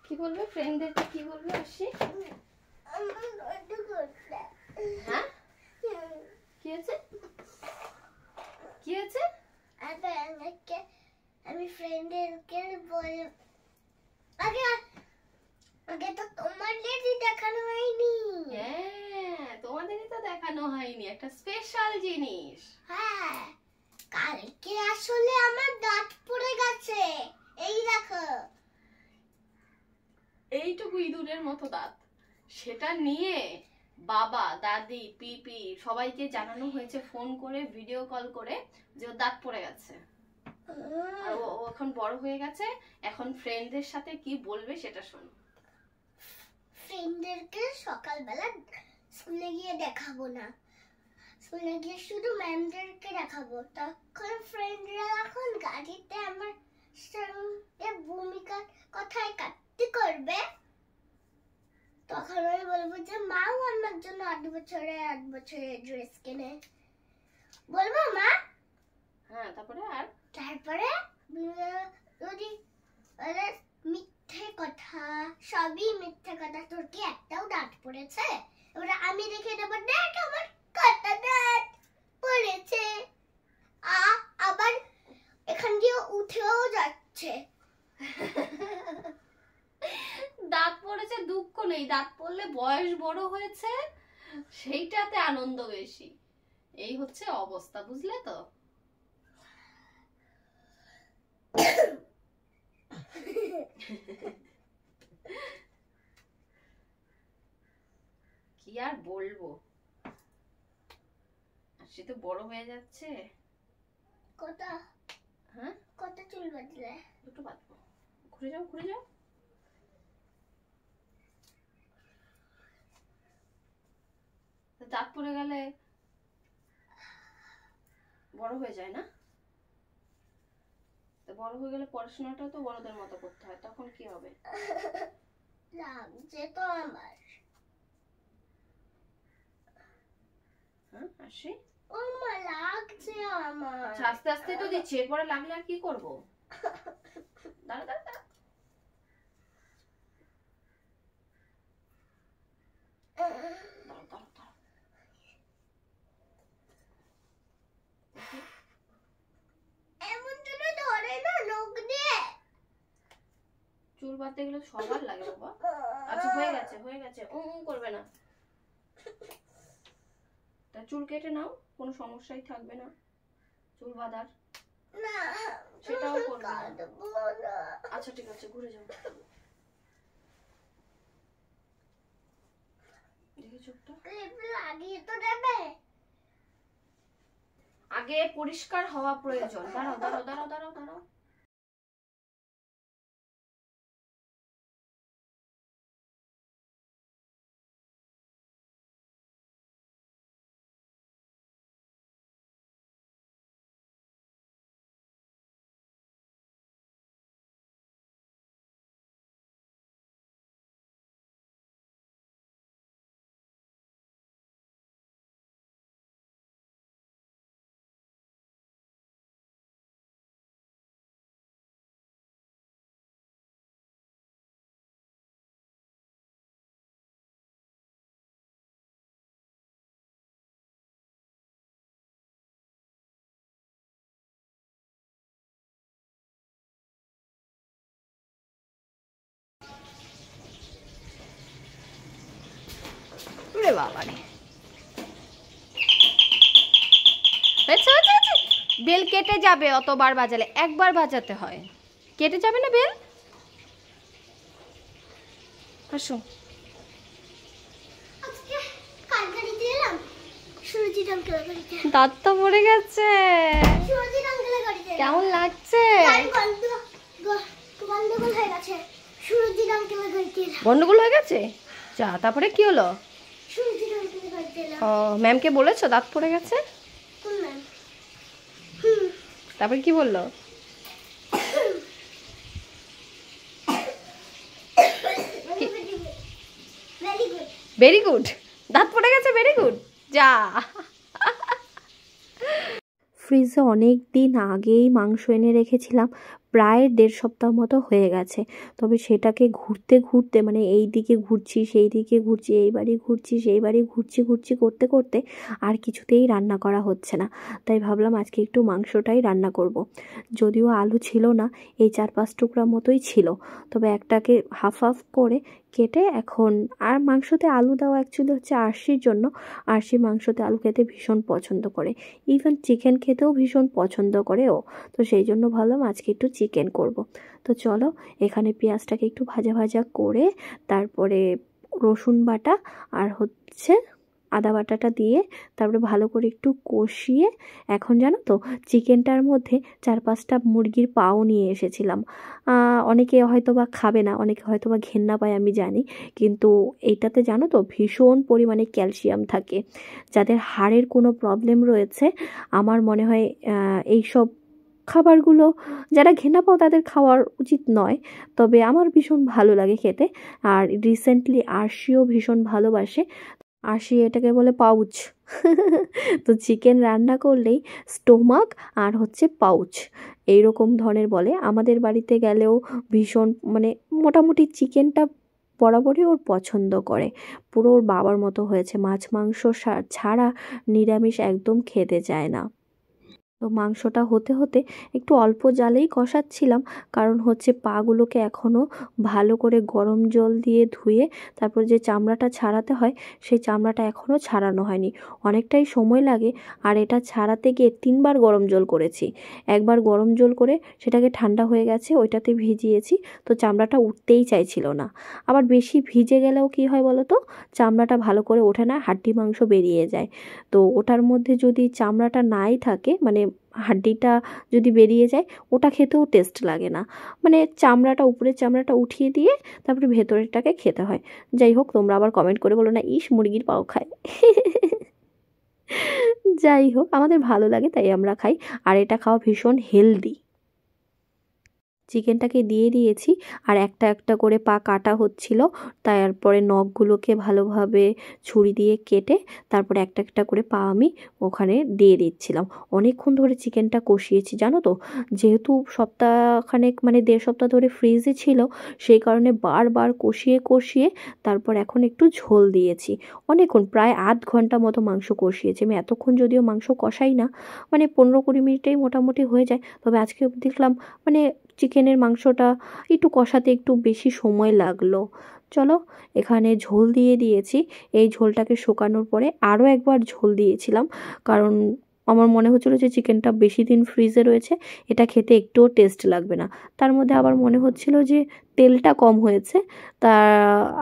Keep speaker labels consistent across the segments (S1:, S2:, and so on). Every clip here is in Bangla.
S1: কি বলবে ফ্রেন্ডদেরকে, কি বলবে আসি? হ্যাঁ কি আছে, কি আছে?
S2: আমি ফ্রেন্ডদেরকে বল, আগে আগে তো তোমাদেরই দেখানো হয়নি।
S1: হ্যাঁ তোমাদেরই তো দেখানো হয়নি একটা স্পেশাল জিনিস।
S2: হ্যাঁ কালকে আসলে আমার দাঁত পড়ে গেছে, এই দেখো
S1: এইটুকু ইঁদুরের মতো দাঁত, সেটা নিয়ে বাবা দাদি পিপি সবাইকে জানানো হয়েছে ফোন করে ভিডিও কল করে যে ওর দাঁত পড়ে গেছে। আর ও এখন বড় হয়ে গেছে, এখন ফ্রেন্ডদের সাথে কি বলবে সেটা শোনো।
S2: ফ্রেন্ডদেরকে সকালবেলা স্কুলে গিয়ে দেখাবো না, স্কুলে গিয়ে শুধু ম্যামদেরকে দেখাবো। তখন ফ্রেন্ডরা এখন গাড়িতে আমার সঙ্গে ভূমিকা কথায় কাটতি করবে, তখন আমি বলবো যে মাও আমার জন্য 8 বছরের ড্রেস কিনে, বলবো মা।
S1: হ্যাঁ তারপরে আর
S2: তারপরে যদি মিথ্যে কথা, সবই মিথ্যে কথা, তোর কি একটাও দাঁত পড়েছে? এবার আমি দেখে দেবো, দেখ আমার কত দাঁত পড়েছে, আবার এখান দিয়ে উঠেও যাচ্ছে।
S1: দাঁত পড়েছে দুঃখ নেই, দাঁত পড়লে বয়স বড় হয়েছে সেইটাতে আনন্দ বেশি। এই হচ্ছে অবস্থা, বুঝলে তো? কি আর বলবো, সে তো বড় হয়ে যাচ্ছে।
S2: কটা
S1: হ্যাঁ
S2: কটা চুল বাঁধলে?
S1: দুটো বাঁধবো। ঘুরে যাও ঘুরে যাও। দাঁত পড়ে গেলে বড় হয়ে যায় না? তো বড় হয়ে গেলে পড়াশোনাটাও তো বড়দের মতো করতে হয়, তখন কি হবে?
S2: লাগছে তো আমার।
S1: হ্যাঁ আসি,
S2: ও মা লাগছে আমার।
S1: আস্তে আস্তে তো দিচ্ছি, এরপরে লাগলে আর কি করবো? দাঁড়া দাঁড়া দাঁড়া।
S2: এমন জন্য ধরে না নখ দিয়ে।
S1: চুল বাঁধতে গেলে সবার লাগে বাবা। আচ্ছা হয়ে গেছে হয়ে গেছে, করবে না। তা চুল কেটে নাও, কোনো সমস্যাই থাকবে না চুল বাঁধার।
S2: না
S1: সেটাও করবে না।
S2: কাটবো না।
S1: আচ্ছা ঠিক আছে ঘুরে যাও। দেখি চোখটা
S2: ক্লিপ লাগিয়ে তো দেবে।
S1: আগে পরিষ্কার হওয়া প্রয়োজন। দাঁড়াও দাঁড়াও দাঁড়াও দাঁড়াও দাঁড়াও। বেল কেটে যাবে অতবার বাজালে, একবার বাজাতে হয়, কেটে যাবে না বেল। আসো দাঁত তো পড়ে গেছে, কেমন লাগছে? গন্ডগোল হয়ে গেছে? যা, তারপরে কি হলো? ও ম্যামকে বলেছো দাঁত পড়ে গেছে? তারপরে কি বললো? ভেরি গুড, দাঁত পড়ে গেছে, ভেরি গুড। যা,
S3: ফ্রিজে অনেক দিন আগেই মাংস এনে রেখেছিলাম, প্রায় 1.5 সপ্তাহ মতো হয়ে গেছে। তবে সেটাকে ঘুরতে ঘুরতে মানে এই দিকে ঘুরছি, সেই দিকে ঘুরছি, এই বাড়ি ঘুরছি, সেই বাড়ি ঘুরছি করতে করতে আর কিছুতেই রান্না করা হচ্ছে না। তাই ভাবলাম আজকে একটু মাংসটাই রান্না করব। যদিও আলু ছিল না, এই 4-5 টুকরা মতোই ছিল, তবে একটাকে হাফ হাফ করে কেটে এখন আর মাংসতে আলু দেওয়া অ্যাকচুয়ালি হচ্ছে আরশির জন্য। আরশি মাংসতে আলু খেতে ভীষণ পছন্দ করে, ইভেন চিকেন খেতেও ভীষণ পছন্দ করে ও। তো সেই জন্য ভাবলাম আজকে একটু চিকেন করব। তো চলো, এখানে পেঁয়াজটাকে একটু ভাজা ভাজা করে তারপরে রসুন বাটা আর হচ্ছে আদা বাটাটা দিয়ে তারপরে ভালো করে একটু কষিয়ে, এখন জানো তো চিকেনটার মধ্যে 4-5টা মুরগির পাও নিয়ে এসেছিলাম। অনেকে হয়তো বা খাবে না, অনেকে হয়তো বা ঘেন্না পায় আমি জানি, কিন্তু এইটাতে জানো তো ভীষণ পরিমাণে ক্যালসিয়াম থাকে। যাদের হাড়ের কোনো প্রবলেম রয়েছে, আমার মনে হয় এইসব খাবারগুলো যারা ঘেন্না পাও তাদের খাওয়ার উচিত নয়, তবে আমার ভীষণ ভালো লাগে খেতে। আর রিসেন্টলি আরশিও ভীষণ ভালোবাসে, আরশি এটাকে বলে পাউচ। তো চিকেন রান্না করলেই স্টোমাক আর হচ্ছে পাউচ এইরকম ধরনের বলে। আমাদের বাড়িতে গেলেও ভীষণ মানে মোটামুটি চিকেনটা বরাবরই ওর পছন্দ করে, পুরো ওর বাবার মতো হয়েছে, মাছ মাংস ছাড়া নিরামিষ একদম খেতে চায় না। তো মাংসটা হতে হতে একটু অল্প জালেই কষাচ্ছিলাম, কারণ হচ্ছে পাগুলোকে এখনও ভালো করে গরম জল দিয়ে ধুয়ে তারপর যে চামড়াটা ছাড়াতে হয় সেই চামড়াটা এখনও ছাড়ানো হয়নি, অনেকটাই সময় লাগে। আর এটা ছাড়াতে গিয়ে 3বার গরম জল করেছি। একবার গরম জল করে সেটাকে ঠান্ডা হয়ে গেছে, ওইটাতে ভিজিয়েছি, তো চামড়াটা উঠতেই চাইছিল না। আবার বেশি ভিজে গেলেও কি হয় বলো তো, চামড়াটা ভালো করে ওঠে না, হাড্ডি মাংস বেরিয়ে যায়। তো ওটার মধ্যে যদি চামড়াটা নাই থাকে, মানে হাড্ডিটা যদি বেরিয়ে যায়, ওটা খেতেও টেস্ট লাগে না। মানে চামড়াটা, উপরের চামড়াটা উঠিয়ে দিয়ে তারপরে ভেতরেরটাকে খেতে হয়। যাই হোক, তোমরা আবার কমেন্ট করে বলো না ইস মুরগির পাও খায়। যাই হোক, আমাদের ভালো লাগে তাই আমরা খাই, আর এটা খাওয়া ভীষণ হেলদি। চিকেনটাকে দিয়ে দিয়েছি, আর একটা একটা করে পা কাটা হচ্ছিল, তারপরে নখগুলোকে ভালোভাবে ছুরি দিয়ে কেটে তারপরে একটা একটা করে পা আমি ওখানে দিয়ে দিচ্ছিলাম। অনেকক্ষণ ধরে চিকেনটা কষিয়েছি জানো তো, যেহেতু সপ্তাহখানেক মানে 1.5 সপ্তাহ ধরে ফ্রিজে ছিল, সেই কারণে বারবার কষিয়ে কষিয়ে তারপর এখন একটু ঝোল দিয়েছি। অনেকক্ষণ, প্রায় আধ ঘন্টা মতো মাংস কষিয়েছি আমি। এতক্ষণ যদিও মাংস কষাই না, মানে 15-20 মিনিটেই মোটামুটি হয়ে যায়, তবে আজকে দেখলাম মানে চিকেনের মাংসটা একটু কষাতে একটু বেশি সময় লাগলো। চলো, এখানে ঝোল দিয়ে দিয়েছি। এই ঝোলটাকে শুকানোর পরে আরও একবার ঝোল দিয়েছিলাম, কারণ আমার মনে হচ্ছিলো যে চিকেনটা বেশি দিন ফ্রিজে রয়েছে, এটা খেতে একটুও টেস্ট লাগবে না। তার মধ্যে আবার মনে হচ্ছিলো যে তেলটা কম হয়েছে, তা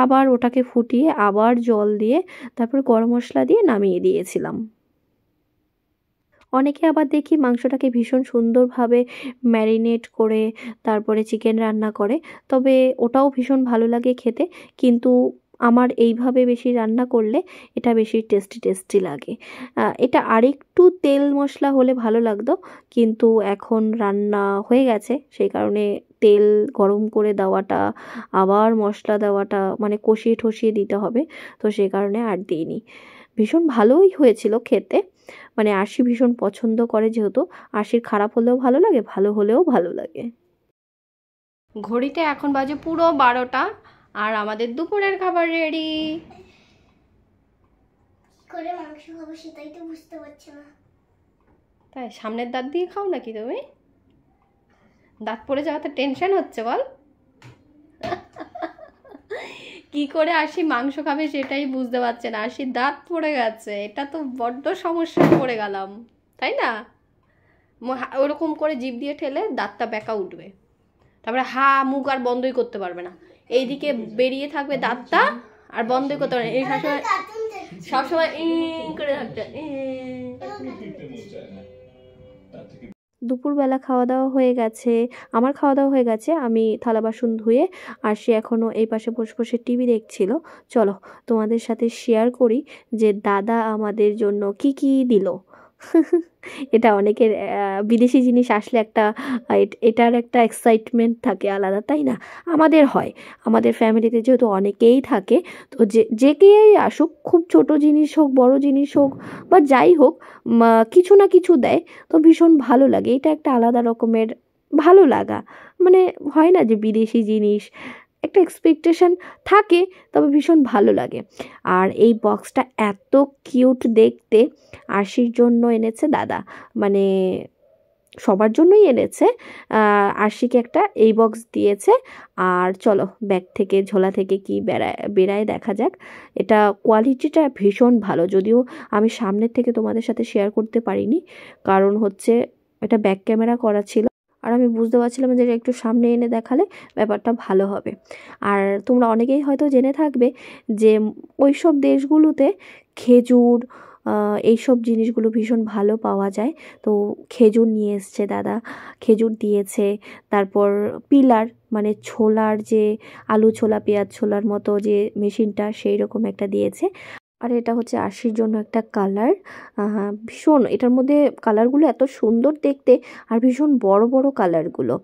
S3: আবার ওটাকে ফুটিয়ে আবার জল দিয়ে তারপর গরম মশলা দিয়ে নামিয়ে দিয়েছিলাম। অনেকে আবার দেখি মাংসটাকে ভীষণ সুন্দরভাবে ম্যারিনেট করে তারপরে চিকেন রান্না করে, তবে ওটাও ভীষণ ভালো লাগে খেতে, কিন্তু আমার এইভাবে বেশি রান্না করলে এটা বেশি টেস্টি লাগে। এটা আরেকটু তেল মশলা হলে ভালো লাগতো, কিন্তু এখন রান্না হয়ে গেছে, সেই কারণে তেল গরম করে দেওয়াটা আবার মশলা দেওয়াটা মানে কষিয়ে ঠসিয়ে দিতে হবে, তো সেই কারণে আর দিইনি। ভীষণ ভালোই হয়েছিল খেতে, মানে আরশি ভীষণ পছন্দ করে, যেহেতু আরশির খারাপ হলেও ভালো লাগে, ভালো হলেও ভালো লাগে।
S1: ঘড়িতে এখন বাজে পুরো 12টা, আর আমাদের দুপুরের খাবার রেডি।
S2: করে মাংস খাবো সেটাই তো বুঝতে পারছি না।
S1: তাই সামনের দাঁত দিয়ে খাও নাকি তুমি? দাঁত পড়ে যাওয়াতে টেনশন হচ্ছে বল? কি করে আরশি মাংস খাবে সেটাই বুঝতে পারছে না, আরশির দাঁত পড়ে গেছে, এটা তো বড্ড সমস্যায় পড়ে গেলাম, তাই না? ওরকম করে জিভ দিয়ে ঠেলে দাঁতটা বেঁকা উঠবে, তারপরে মুখ আর বন্ধই করতে পারবে না, এইদিকে বেরিয়ে থাকবে দাঁতটা আর বন্ধই করতে পারবে না, এই সবসময় করে থাকতে।
S3: দুপুরবেলা খাওয়া দাওয়া হয়ে গেছে, আমার খাওয়া দাওয়া হয়ে গেছে, আমি থালা বাসন ধুয়ে আর সে এখনও এই পাশে বসে বসে টিভি দেখছিল। চলো তোমাদের সাথে শেয়ার করি যে দাদা আমাদের জন্য কি কি দিল। এটা অনেকের বিদেশি জিনিস আসলে একটা এটার একটা এক্সাইটমেন্ট থাকে আলাদা, তাই না? আমাদের হয়, আমাদের ফ্যামিলিতে যেহেতু অনেকেই থাকে, তো যে কেই আসুক, খুব ছোট জিনিস হোক বড় জিনিস হোক বা যাই হোক, কিছু না কিছু দেয়, তো ভীষণ ভালো লাগে। এটা একটা আলাদা রকমের ভালো লাগা। মানে হয় না যে বিদেশি জিনিস, একটা এক্সপেকটেশন থাকে, তবে ভীষণ ভালো লাগে। আর এই বক্সটা এত কিউট দেখতে, আরশির জন্য এনেছে দাদা, মানে সবার জন্যই এনেছে। আরশিকে একটা এই বক্স দিয়েছে। আর চলো ব্যাগ থেকে ঝোলা থেকে কি বেরায় দেখা যাক। এটা কোয়ালিটিটা ভীষণ ভালো, যদিও আমি সামনের থেকে তোমাদের সাথে শেয়ার করতে পারিনি, কারণ হচ্ছে এটা ব্যাক ক্যামেরা করা ছিল, আর আমি বুঝতে পারছিলাম যে একটু সামনে এনে দেখালে ব্যাপারটা ভালো হবে। আর তোমরা অনেকেই হয়তো জেনে থাকবে যে ওই সব দেশগুলোতে খেজুর, এইসব জিনিসগুলো ভীষণ ভালো পাওয়া যায়। তো খেজুর নিয়ে এসছে দাদা, খেজুর দিয়েছে। তারপর পিলার, মানে ছোলার যে আলু ছোলা পেঁয়াজ ছোলার মতো যে মেশিনটা, সেই রকম একটা দিয়েছে। আর এটা হচ্ছে আরশির জন্য একটা কালার, ভীষণ, এটার মধ্যে কালারগুলো এত সুন্দর দেখতে, আর ভীষণ বড় বড় কালারগুলো।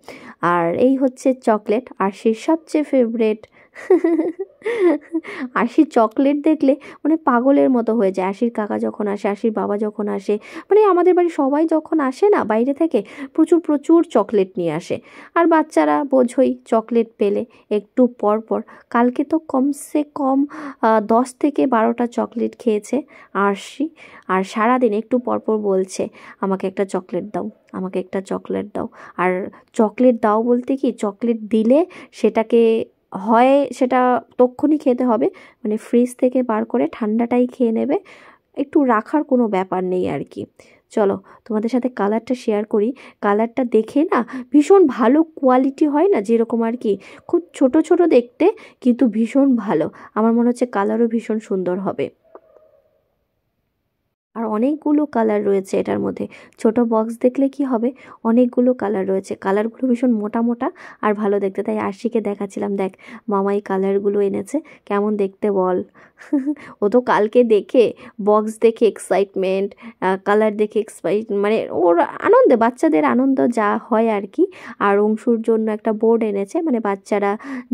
S3: আর এই হচ্ছে চকলেট, আরশির সবচেয়ে ফেভারেট। আরশির চকলেট দেখলে মানে পাগলের মতো হয়ে যায়। আরশির কাকা যখন আসে, আরশির বাবা যখন আসে, মানে আমাদের বাড়ি সবাই যখন আসে না বাইরে থেকে, প্রচুর প্রচুর চকলেট নিয়ে আসে। আর বাচ্চারা বোঝই, চকলেট পেলে একটু পর পর, কালকে তো কমসে কম 10 থেকে 12টা চকলেট খেয়েছে আরশি। আর সারাদিন একটু পরপর বলছে আমাকে একটা চকলেট দাও, আমাকে একটা চকলেট দাও। আর চকলেট দাও বলতে কি, চকলেট দিলে সেটাকে হয় সেটা তক্ষুনি খেতে হবে, মানে ফ্রিজ থেকে বার করে ঠান্ডাটাই খেয়ে নেবে, একটু রাখার কোনো ব্যাপার নেই আর কি। চলো তোমাদের সাথে কালারটা শেয়ার করি। কালারটা দেখে না ভীষণ ভালো কোয়ালিটি হয় না, যেরকম আর কি, খুব ছোট ছোট দেখতে, কিন্তু ভীষণ ভালো। আমার মনে হচ্ছে কালারও ভীষণ সুন্দর হবে। আর অনেকগুলো কালার রয়েছে এটার মধ্যে, ছোট বক্স দেখলে কি হবে, অনেকগুলো কালার রয়েছে, কালারগুলো ভীষণ মোটা মোটা আর ভালো দেখতে। তাই আরশিকে দেখাচ্ছিলাম, দেখ মামা এই কালারগুলো এনেছে, কেমন দেখতে বল। ও তো কালকে দেখে, বক্স দেখে এক্সাইটমেন্ট, কালার দেখে মানে ওর আনন্দে, বাচ্চাদের আনন্দ যা হয় আর কি। আর অংশুর জন্য একটা বোর্ড এনেছে, মানে বাচ্চারা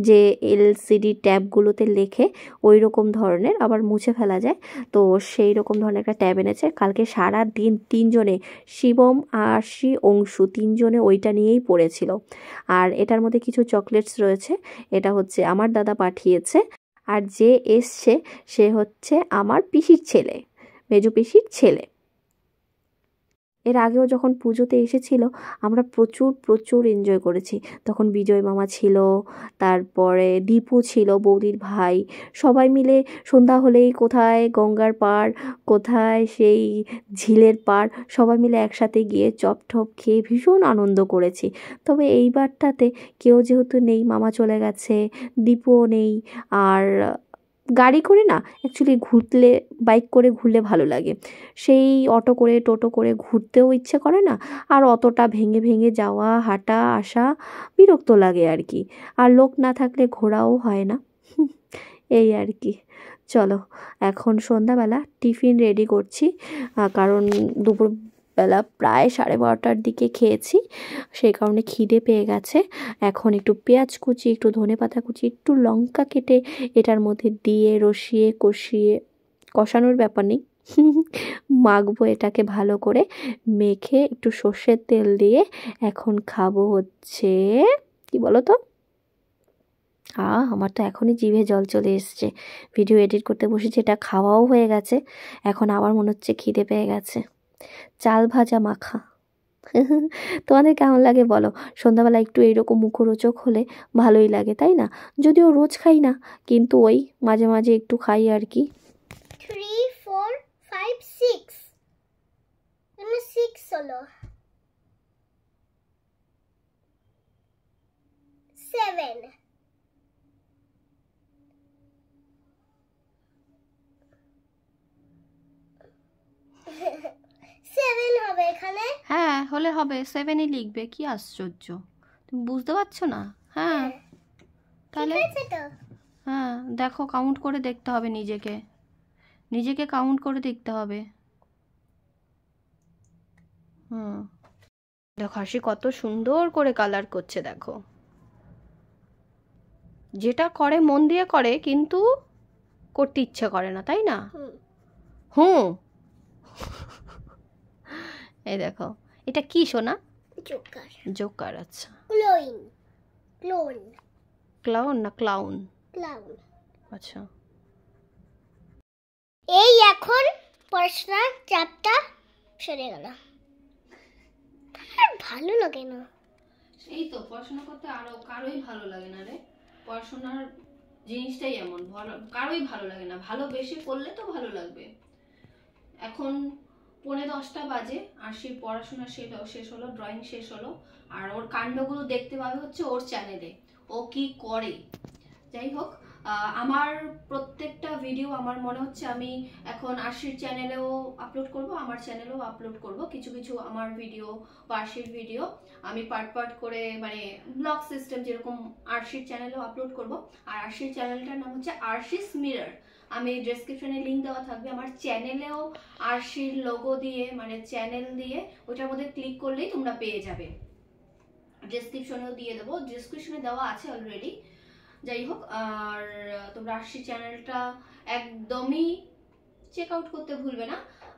S3: যে LCD ট্যাবগুলোতে লেখে ওই রকম ধরনের, আবার মুছে ফেলা যায়, তো সেই রকম ধরনের একটা ট্যাব এনেছে। কালকে সারা দিন তিনজনে, শিবম, আরশি, অংশু, তিনজনে ওইটা নিয়েই পড়েছিল। আর এটার মধ্যে কিছু চকলেটস রয়েছে, এটা হচ্ছে আমার দাদা পাঠিয়েছে। আর যে এসছে সে হচ্ছে আমার পিসির ছেলে, মেজো পিসির ছেলে। এর আগেও যখন পুজোতে এসেছিল আমরা প্রচুর প্রচুর এনজয় করেছি। তখন বিজয় মামা ছিল, তারপরে দীপু ছিল, বৌদির ভাই, সবাই মিলে সন্ধ্যা হলেই কোথায় গঙ্গার পাড়, কোথায় সেই ঝিলের পাড়, সবাই মিলে একসাথে গিয়ে চপ টপ খেয়ে ভীষণ আনন্দ করেছি। তবে এইবারটাতে কেউ যেহেতু নেই, মামা চলে গেছে, দীপুও নেই, আর গাড়ি করে না অ্যাকচুয়ালি ঘুরলে, বাইক করে ঘুরলে ভালো লাগে, সেই অটো করে টোটো করে ঘুরতেও ইচ্ছে করে না। আর অতটা ভেঙে ভেঙে যাওয়া, হাঁটা আসা বিরক্ত লাগে আর কি। আর লোক না থাকলে ঘোরাও হয় না। এই আর কি। চলো এখন সন্ধ্যাবেলা টিফিন রেডি করছি, কারণ দুপুরবেলা প্রায় 12:30টার দিকে খেয়েছি, সেই কারণে খিদে পেয়ে গেছে। এখন একটু পেঁয়াজ কুচি, একটু ধনেপাতা কুচি, একটু লঙ্কা কেটে এটার মধ্যে দিয়ে রসিয়ে কষিয়ে, কষানোর ব্যাপার নেই, মাখবো এটাকে ভালো করে, মেখে একটু সর্ষের তেল দিয়ে এখন খাবো হচ্ছে, কি বলো তো, আমার তো এখনই জিভে জল চলে এসছে। ভিডিও এডিট করতে বসেছি, এটা খাওয়াও হয়ে গেছে, এখন আবার মনে হচ্ছে খিদে পেয়ে গেছে। চাল ভাজা মাখা। তোমাদের কেমন লাগে বলো? সন্ধ্যাবেলা একটু এইরকম মুখরোচক হলে ভালোই লাগে, তাই না? যদিও রোজ খাই না, কিন্তু ওই মাঝে মাঝে একটু খাই আর কি।
S2: 3 4 5 6 6 হলো 7 7 হবে এখানে।
S1: হ্যাঁ হলে হবে, 7ই লিখবে, কি আশ্চর্য, তুমি বুঝতে পারছো না? হ্যাঁ তাহলে
S2: ঠিক আছে তো।
S1: হ্যাঁ দেখো, কাউন্ট করে দেখতে হবে, নিজেকে নিজেকে কাউন্ট করে দেখতে হবে। দেখো হাসি কত সুন্দর করে কালার করছে, দেখো, যেটা করে মন দিয়ে করে, কিন্তু করতে ইচ্ছে করে না, তাই না? হুম। এই দেখো, এটা কি সোনা?
S2: জোকার।
S1: জোকার, আচ্ছা।
S2: গ্লোয়িং। ক্লোন।
S1: ক্লাউন না ক্লাউন?
S2: ক্লাউন।
S1: আচ্ছা,
S2: এই এখন পড়াশোনার চাপটা সরে গেল। আর ভালো লাগে না।
S1: এই তো পড়াশোনা করতে আরো কারোই ভালো লাগে না রে। পড়াশোনার জিনিসটাই এমন, কারোই ভালো লাগে না। ভালোবেসে করলে তো ভালো লাগবে। এখন 9:45 বাজে, আর সেই পড়াশোনা শেষ হলো, ড্রয়িং শেষ হলো, আর ওর কাণ্ডগুলো দেখতে পাবে হচ্ছে ওর চ্যানেলে, ও কি করে। যাই হোক, আমার প্রত্যেকটা ভিডিও আমার মনে হচ্ছে আমি এখন আরশির চ্যানেলেও আপলোড করব, আমার চ্যানেলেও আপলোড করব। কিছু কিছু আমার ভিডিও বা আরশির ভিডিও আমি পার্ট করে, মানে ব্লগ সিস্টেম যেরকম আরশির চ্যানেলেও আপলোড করব। আর আরশির চ্যানেলটার নাম হচ্ছে আরশিস মিরর। আমি ডেসক্রিপশনে লিঙ্ক দেওয়া থাকবে। আমার চ্যানেলেও আরশির লোগো দিয়ে, মানে চ্যানেল দিয়ে, ওটার মধ্যে ক্লিক করলেই তোমরা পেয়ে যাবে। ডেসক্রিপশনেও দিয়ে দেবো, ডেসক্রিপশনে দেওয়া আছে অলরেডি। যাই হোক, আর তোমরা আরশি চ্যানেলটা একদমই চেক আউট করতে ভুলবে না।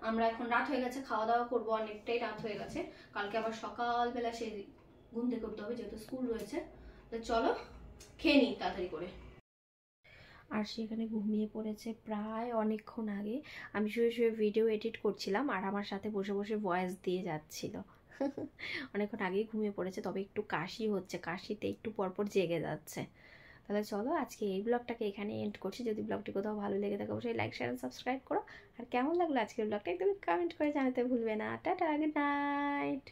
S1: আমরা এখন রাত হয়ে গেছে, খাওয়া দাওয়া করবো, অনেকটাই রাত হয়ে গেছে। কালকে আবার সকালবেলা সেই ঘুম থেকে উঠতে হবে, যেহেতু স্কুল রয়েছে। তো চলো খেয়ে নিই তাড়াতাড়ি করে।
S3: আর সেখানে ঘুমিয়ে পড়েছে প্রায় অনেকক্ষণ আগে। আমি শুয়ে শুয়ে ভিডিও এডিট করছিলাম আর আমার সাথে বসে বসে ভয়েস দিয়ে যাচ্ছিল। অনেকক্ষণ আগেই ঘুমিয়ে পড়েছে, তবে একটু কাশি হচ্ছে, কাশিতে একটু পরপর জেগে যাচ্ছে। তাহলে চলো আজকে এই ব্লগটাকে এখানে এন্ড করছি। যদি ব্লগটি কোথাও ভালো লেগে থাকে অবশ্যই লাইক শেয়ার সাবস্ক্রাইব করো। আর কেমন লাগলো আজকের ব্লগটা একদম কমেন্ট করে জানাতে ভুলবে না। Tata, good night.